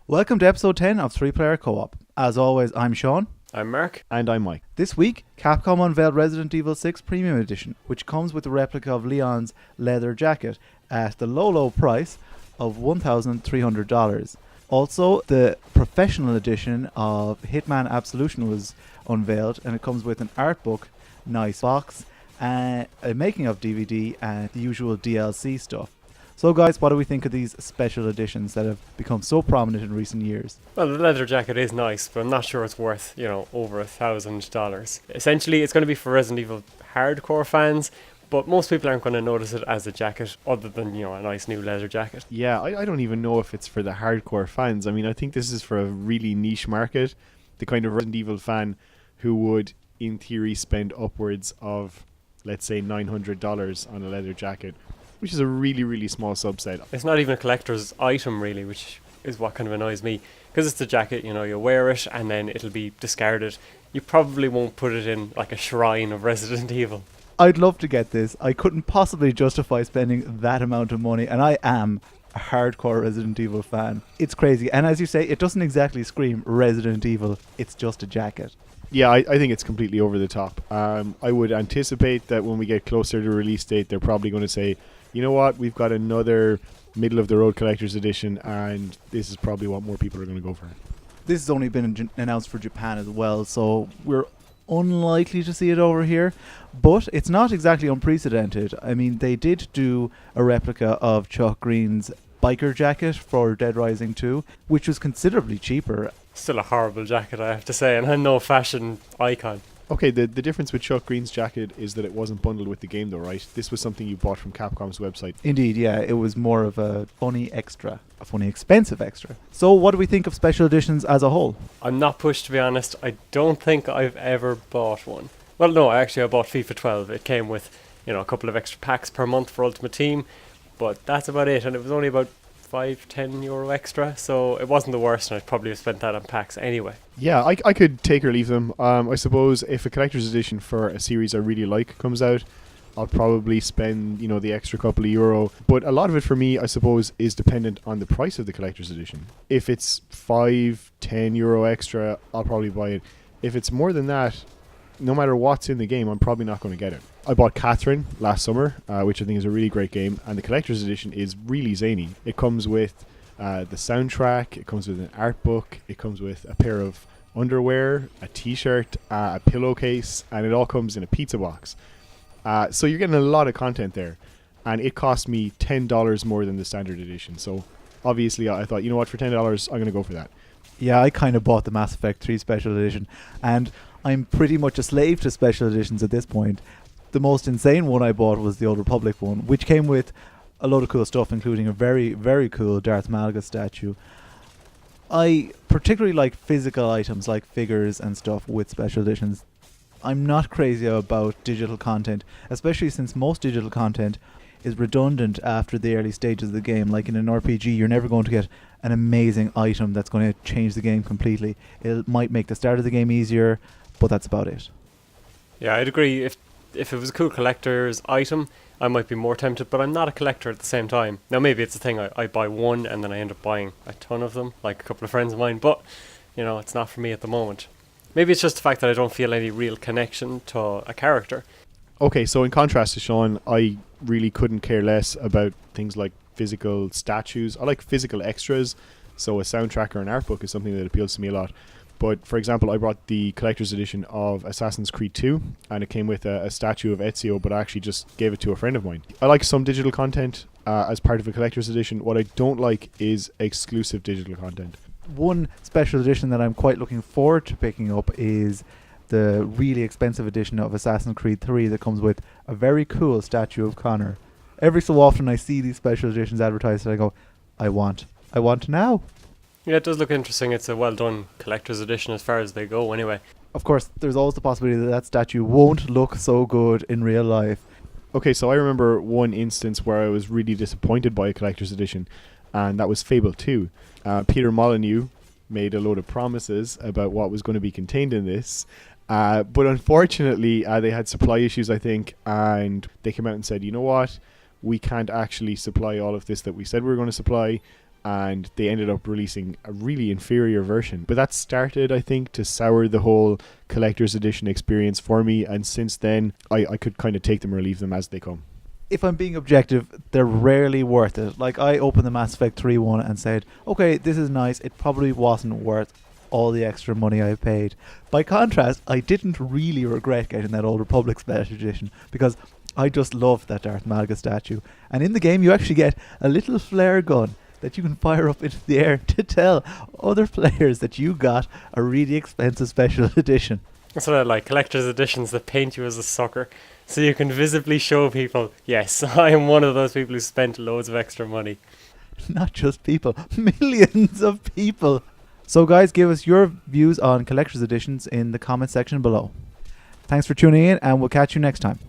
Welcome to episode 10 of 3-Player Co-op. As always, I'm Sean. I'm Mark. And I'm Mike. This week, Capcom unveiled Resident Evil 6 Premium Edition, which comes with a replica of Leon's leather jacket at the low price of $1,300. Also, the Professional Edition of Hitman Absolution was unveiled, and it comes with an art book, nice box, a making of DVD, and the usual DLC stuff. So guys, what do we think of these special editions that have become so prominent in recent years? Well, the leather jacket is nice, but I'm not sure it's worth, over $1,000. Essentially, it's going to be for Resident Evil hardcore fans, but most people aren't going to notice it as a jacket other than, a nice new leather jacket. Yeah, I don't even know if it's for the hardcore fans. I mean, I think this is for a really niche market. The kind of Resident Evil fan who would, in theory, spend upwards of, let's say, $900 on a leather jacket, which is a really, really small subset. It's not even a collector's item, really, which is what kind of annoys me. Because it's a jacket, you wear it and then it'll be discarded. You probably won't put it in like a shrine of Resident Evil. I'd love to get this. I couldn't possibly justify spending that amount of money, and I am a hardcore Resident Evil fan. It's crazy, and as you say, it doesn't exactly scream Resident Evil. It's just a jacket. Yeah, I think it's completely over the top. I would anticipate that when we get closer to release date, they're probably going to say, you know what, we've got another middle-of-the-road collector's edition, and this is probably what more people are going to go for. This has only been announced for Japan as well, so we're unlikely to see it over here. But it's not exactly unprecedented. I mean, they did do a replica of Chuck Green's biker jacket for Dead Rising 2, which was considerably cheaper. Still a horrible jacket, I have to say, and I'm no fashion icon. Okay, the difference with Chuck Green's jacket is that it wasn't bundled with the game though, right? This was something you bought from Capcom's website. Indeed, yeah, it was more of a funny extra, a funny expensive extra. So what do we think of special editions as a whole? I'm not pushed, to be honest. I don't think I've ever bought one. Well, no, I bought FIFA 12. It came with, a couple of extra packs per month for Ultimate Team, but that's about it, and it was only about €5-10 extra, so it wasn't the worst, and I'd probably have spent that on packs anyway. Yeah, I could take or leave them. I suppose if a collector's edition for a series I really like comes out, I'll probably spend, the extra couple of euro. But a lot of it for me, I suppose, is dependent on the price of the collector's edition. If it's €5-10 extra, I'll probably buy it. If it's more than that, no matter what's in the game, I'm probably not going to get it. I bought Catherine last summer, which I think is a really great game, and the collector's edition is really zany. It comes with the soundtrack, it comes with an art book, it comes with a pair of underwear, a t-shirt, a pillowcase, and it all comes in a pizza box. So you're getting a lot of content there, and it cost me $10 more than the standard edition. So obviously I thought, you know what, for $10 I'm going to go for that. Yeah, I kind of bought the Mass Effect 3 special edition, and I'm pretty much a slave to special editions at this point. The most insane one I bought was the Old Republic one, which came with a load of cool stuff, including a very, very cool Darth Malgus statue. I particularly like physical items like figures and stuff with special editions. I'm not crazy about digital content, especially since most digital content is redundant after the early stages of the game. Like in an RPG, you're never going to get an amazing item that's going to change the game completely. It might make the start of the game easier, but that's about it. Yeah, I'd agree. If it was a cool collector's item, I might be more tempted, but I'm not a collector at the same time. Now, maybe it's a thing, I buy one and then I end up buying a ton of them, like a couple of friends of mine, but, it's not for me at the moment. Maybe it's just the fact that I don't feel any real connection to a character. Okay, so in contrast to Sean, I really couldn't care less about things like physical statues. I like physical extras, so a soundtrack or an art book is something that appeals to me a lot. But, for example, I brought the collector's edition of Assassin's Creed 2, and it came with a statue of Ezio, but I actually just gave it to a friend of mine. I like some digital content as part of a collector's edition. What I don't like is exclusive digital content. One special edition that I'm quite looking forward to picking up is the really expensive edition of Assassin's Creed 3 that comes with a very cool statue of Connor. Every so often I see these special editions advertised and I go, I want now. Yeah, it does look interesting. It's a well-done collector's edition as far as they go anyway. Of course, there's always the possibility that that statue won't look so good in real life. Okay, so I remember one instance where I was really disappointed by a collector's edition, and that was Fable 2. Peter Molyneux made a load of promises about what was going to be contained in this, but unfortunately they had supply issues, I think, and they came out and said, you know what, we can't actually supply all of this that we said we were going to supply. and they ended up releasing a really inferior version. But that started, I think, to sour the whole collector's edition experience for me, and since then I could kind of take them or leave them as they come. If I'm being objective, they're rarely worth it. Like, I opened the Mass Effect 3 one and said, okay, this is nice. It probably wasn't worth all the extra money I paid. By contrast, I didn't really regret getting that Old Republic Special Edition because I just loved that Darth Malgus statue. And in the game, you actually get a little flare gun that you can fire up into the air to tell other players that you got a really expensive special edition. That's what I like, collector's editions that paint you as a sucker. So you can visibly show people, yes, I am one of those people who spent loads of extra money. Not just people, millions of people. So guys, give us your views on collector's editions in the comment section below. Thanks for tuning in, and we'll catch you next time.